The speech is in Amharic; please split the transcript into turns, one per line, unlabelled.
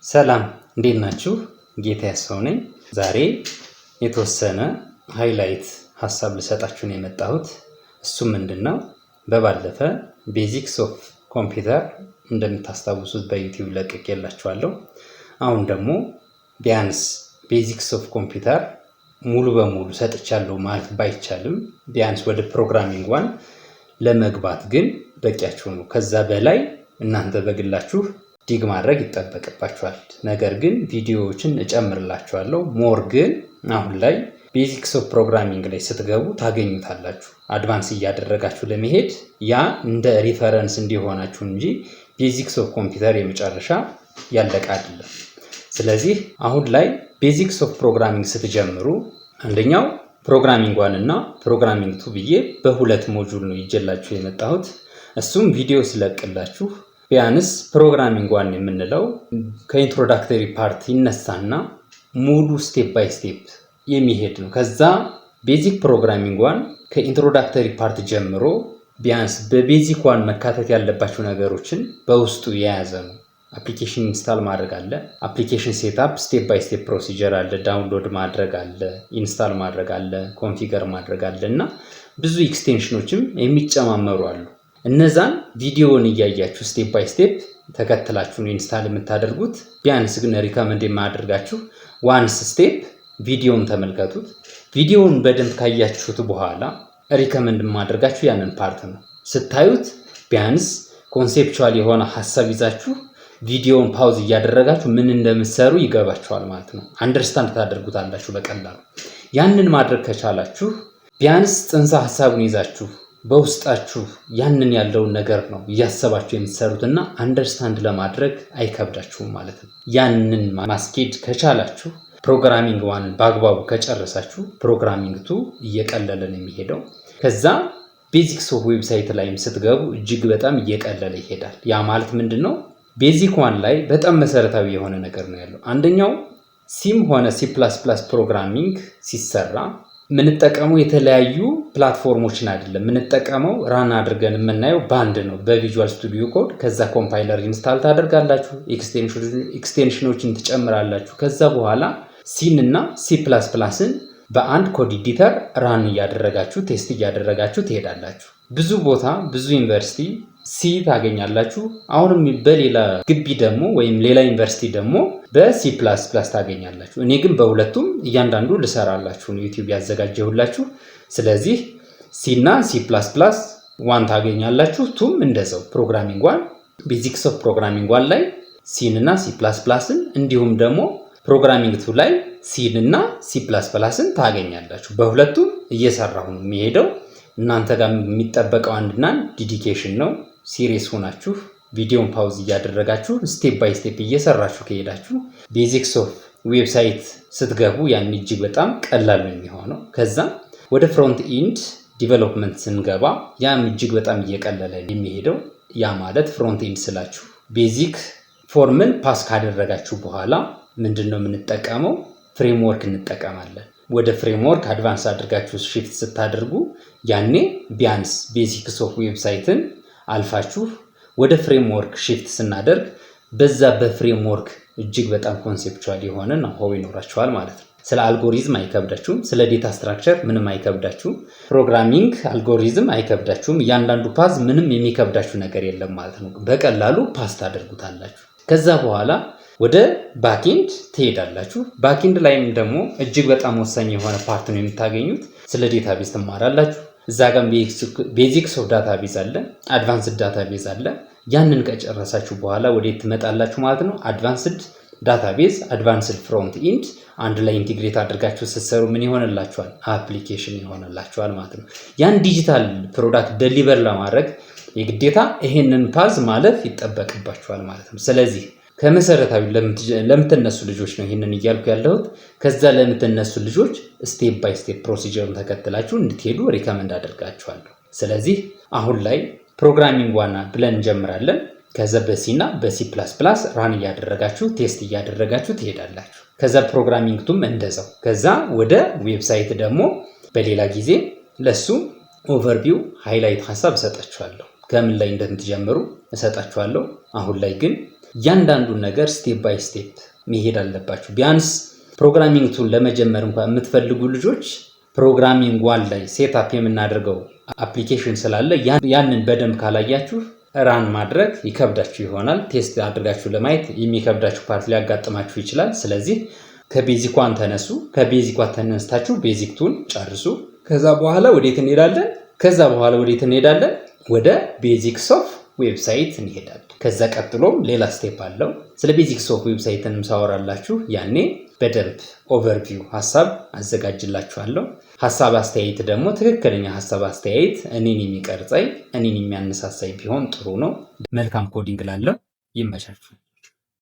ሰላም እንዴት ናችሁ? ጌታ ያሰው ነኝ። ዛሬ የተወሰነ ሃይላይት ሐሳብ ልሰጣችሁ ነው የመጣሁት። እሱ ምንድነው? በባለፈ ቤዚክስ ኦፍ ኮምፒውተር እንደምታስታውሱት በዩቲዩብ ለቅቄላችኋለሁ። አሁን ደግሞ ቢያንስ ቤዚክስ ኦፍ ኮምፒውተር ሙሉ በሙሉ ሰጥቻለሁ ማለት ባይቻልም ቢያንስ ወደ ፕሮግራሚንግ ዋን ለመግባት ግን በቂያችሁ ነው። ከዛ በላይ እናንተ በግላችሁ ዲግ ማድረግ ይጠበቅባችኋል። ነገር ግን ቪዲዮዎችን እጨምርላችኋለሁ። ሞር ግን አሁን ላይ ቤዚክስ ኦፍ ፕሮግራሚንግ ላይ ስትገቡ ታገኙታላችሁ። አድቫንስ እያደረጋችሁ ለመሄድ ያ እንደ ሪፈረንስ እንዲሆናችሁ እንጂ ቤዚክስ ኦፍ ኮምፒውተር የመጨረሻ ያለቀ አይደለም። ስለዚህ አሁን ላይ ቤዚክስ ኦፍ ፕሮግራሚንግ ስትጀምሩ አንደኛው ፕሮግራሚንግ ዋን እና ፕሮግራሚንግ ቱ ብዬ በሁለት ሞጁል ነው ይጀላችሁ የመጣሁት። እሱም ቪዲዮ ስለቅላችሁ ቢያንስ ፕሮግራሚንግ ዋን የምንለው ከኢንትሮዳክተሪ ፓርት ይነሳና ሙሉ ስቴፕ ባይ ስቴፕ የሚሄድ ነው። ከዛ ቤዚክ ፕሮግራሚንግ ዋን ከኢንትሮዳክተሪ ፓርት ጀምሮ ቢያንስ በቤዚክ ዋን መካተት ያለባቸው ነገሮችን በውስጡ የያዘ ነው። አፕሊኬሽን ኢንስታል ማድረግ አለ፣ አፕሊኬሽን ሴትአፕ ስቴፕ ባይ ስቴፕ ፕሮሲጀር አለ፣ ዳውንሎድ ማድረግ አለ፣ ኢንስታል ማድረግ አለ፣ ኮንፊገር ማድረግ አለ እና ብዙ ኤክስቴንሽኖችም የሚጨማመሩ አሉ። እነዛን ቪዲዮውን እያያችሁ ስቴፕ ባይ ስቴፕ ተከትላችሁ ኢንስታል የምታደርጉት። ቢያንስ ግን ሪከመንድ የማደርጋችሁ ዋንስ ስቴፕ ቪዲዮውን ተመልከቱት። ቪዲዮውን በደንብ ካያችሁት በኋላ ሪከመንድ የማደርጋችሁ ያንን ፓርት ነው። ስታዩት ቢያንስ ኮንሴፕቹዋል የሆነ ሐሳብ ይዛችሁ ቪዲዮውን ፓውዝ እያደረጋችሁ ምን እንደምትሰሩ ይገባችኋል ማለት ነው። አንደርስታንድ ታደርጉታላችሁ በቀላሉ። ያንን ማድረግ ከቻላችሁ ቢያንስ ጽንሰ ሐሳቡን ይዛችሁ በውስጣችሁ ያንን ያለውን ነገር ነው እያሰባችሁ የምትሰሩትና አንደርስታንድ ለማድረግ አይከብዳችሁም ማለት ነው። ያንን ማስኬድ ከቻላችሁ ፕሮግራሚንግ ዋንን በአግባቡ ከጨረሳችሁ ፕሮግራሚንግ ቱ እየቀለለ ነው የሚሄደው። ከዛ ቤዚክስ ኦፍ ዌብሳይት ላይም ስትገቡ እጅግ በጣም እየቀለለ ይሄዳል። ያ ማለት ምንድነው? ቤዚክ ዋን ላይ በጣም መሰረታዊ የሆነ ነገር ነው ያለው። አንደኛው ሲም ሆነ ሲ++ ፕሮግራሚንግ ሲሰራ ምንጠቀመው የተለያዩ ፕላትፎርሞችን አይደለም። ምንጠቀመው ራን አድርገን የምናየው ባንድ ነው በቪዥዋል ስቱዲዮ ኮድ። ከዛ ኮምፓይለር ኢንስታል ታደርጋላችሁ፣ ኤክስቴንሽኖችን ትጨምራላችሁ። ከዛ በኋላ ሲን እና ሲ++ን በአንድ ኮድ ኤዲተር ራን እያደረጋችሁ ቴስት እያደረጋችሁ ትሄዳላችሁ። ብዙ ቦታ ብዙ ዩኒቨርሲቲ ሲ ታገኛላችሁ። አሁንም በሌላ ግቢ ደግሞ ወይም ሌላ ዩኒቨርሲቲ ደግሞ በሲ++ ታገኛላችሁ። እኔ ግን በሁለቱም እያንዳንዱ ልሰራላችሁ ነው ዩቲዩብ ያዘጋጀሁላችሁ። ስለዚህ ሲ እና ሲ++ ዋን ታገኛላችሁ። ቱም እንደዛው ፕሮግራሚንግ ዋን ቤዚክስ ኦፍ ፕሮግራሚንግ ዋን ላይ ሲን እና ሲ++ን እንዲሁም ደግሞ ፕሮግራሚንግ ቱ ላይ ሲን እና ሲ++ን ታገኛላችሁ። በሁለቱም እየሰራሁ ነው የሚሄደው። እናንተ ጋር የሚጠበቀው አንድና ዲዲኬሽን ነው። ሲሪየስ ሆናችሁ ቪዲዮን ፓውዝ እያደረጋችሁ ስቴፕ ባይ ስቴፕ እየሰራችሁ ከሄዳችሁ ቤዚክስ ኦፍ ዌብሳይት ስትገቡ ያን እጅግ በጣም ቀላል ነው የሚሆነው። ከዛ ወደ ፍሮንት ኢንድ ዲቨሎፕመንት ስንገባ ያም እጅግ በጣም እየቀለለ የሚሄደው። ያ ማለት ፍሮንት ኢንድ ስላችሁ ቤዚክ ፎርምን ፓስ ካደረጋችሁ በኋላ ምንድነው የምንጠቀመው? ፍሬምወርክ እንጠቀማለን። ወደ ፍሬምወርክ አድቫንስ አድርጋችሁ shift ስታደርጉ ያኔ ቢያንስ ቤዚክስ ኦፍ ዌብሳይትን አልፋችሁ ወደ ፍሬምወርክ shift ስናደርግ በዛ በፍሬምወርክ እጅግ በጣም ኮንሴፕቹዋል የሆነ ነው ይኖራችኋል ማለት ነው። ስለ አልጎሪዝም አይከብዳችሁም። ስለ ዴታ ስትራክቸር ምንም አይከብዳችሁም። ፕሮግራሚንግ አልጎሪዝም አይከብዳችሁም። እያንዳንዱ ፓዝ ምንም የሚከብዳችሁ ነገር የለም ማለት ነው። በቀላሉ ፓስ ታደርጉታላችሁ። ከዛ በኋላ ወደ ባክኤንድ ትሄዳላችሁ። ባክኤንድ ላይም ደግሞ እጅግ በጣም ወሳኝ የሆነ ፓርት ነው የምታገኙት። ስለ ዴታቤዝ ትማራላችሁ። እዛ ጋር ቤዚክስ ኦፍ ዳታቤዝ አለ፣ አድቫንስድ ዳታቤዝ አለ። ያንን ከጨረሳችሁ በኋላ ወዴት ትመጣላችሁ ማለት ነው? አድቫንስድ ዳታቤዝ፣ አድቫንስድ ፍሮንት ኢንድ አንድ ላይ ኢንቲግሬት አድርጋችሁ ስትሰሩ ምን ይሆንላችኋል? አፕሊኬሽን ይሆንላችኋል ማለት ነው። ያን ዲጂታል ፕሮዳክት ደሊቨር ለማድረግ የግዴታ ይሄንን ፓዝ ማለፍ ይጠበቅባችኋል ማለት ነው። ስለዚህ ከመሰረታዊ ለምትነሱ ልጆች ነው ይሄንን እያልኩ ያለሁት። ከዛ ለምትነሱ ልጆች ስቴፕ ባይ ስቴፕ ፕሮሲጀሩን ተከትላችሁ እንድትሄዱ ሪከመንድ አደርጋችኋለሁ። ስለዚህ አሁን ላይ ፕሮግራሚንግ ዋና ብለን እንጀምራለን። ከዛ በሲ እና በሲ++ ራን እያደረጋችሁ ቴስት እያደረጋችሁ ትሄዳላችሁ። ከዛ ፕሮግራሚንግ ቱም እንደዛው። ከዛ ወደ ዌብሳይት ደግሞ በሌላ ጊዜ ለሱ ኦቨርቪው ሃይላይት ሐሳብ እሰጣችኋለሁ። ከምን ላይ እንደምትጀምሩ እሰጣችኋለሁ። አሁን ላይ ግን እያንዳንዱን ነገር ስቴፕ ባይ ስቴፕ መሄድ አለባችሁ። ቢያንስ ፕሮግራሚንግ ቱል ለመጀመር እንኳን የምትፈልጉ ልጆች ፕሮግራሚንግ ዋን ላይ ሴትአፕ የምናደርገው አፕሊኬሽን ስላለ ያንን በደንብ ካላያችሁ ራን ማድረግ ይከብዳችሁ ይሆናል። ቴስት አድርጋችሁ ለማየት የሚከብዳችሁ ፓርት ሊያጋጥማችሁ ይችላል። ስለዚህ ከቤዚክ ዋን ተነሱ። ከቤዚክ ዋን ተነስታችሁ ቤዚክ ቱን ጨርሱ። ከዛ በኋላ ወዴት እንሄዳለን? ወደ ቤዚክስ ኦፍ ዌብሳይት እንሄዳለን። ከዛ ቀጥሎም ሌላ ስቴፕ አለው። ስለ ቤዚክስ ኦፍ ዌብሳይትንም ሳወራላችሁ ያኔ በደንብ ኦቨርቪው ሀሳብ አዘጋጅላችኋለሁ። ሀሳብ አስተያየት ደግሞ ትክክለኛ ሀሳብ አስተያየት እኔን የሚቀርጸኝ እኔን የሚያነሳሳኝ ቢሆን ጥሩ ነው። መልካም ኮዲንግ ላለው ይመቻችሁ።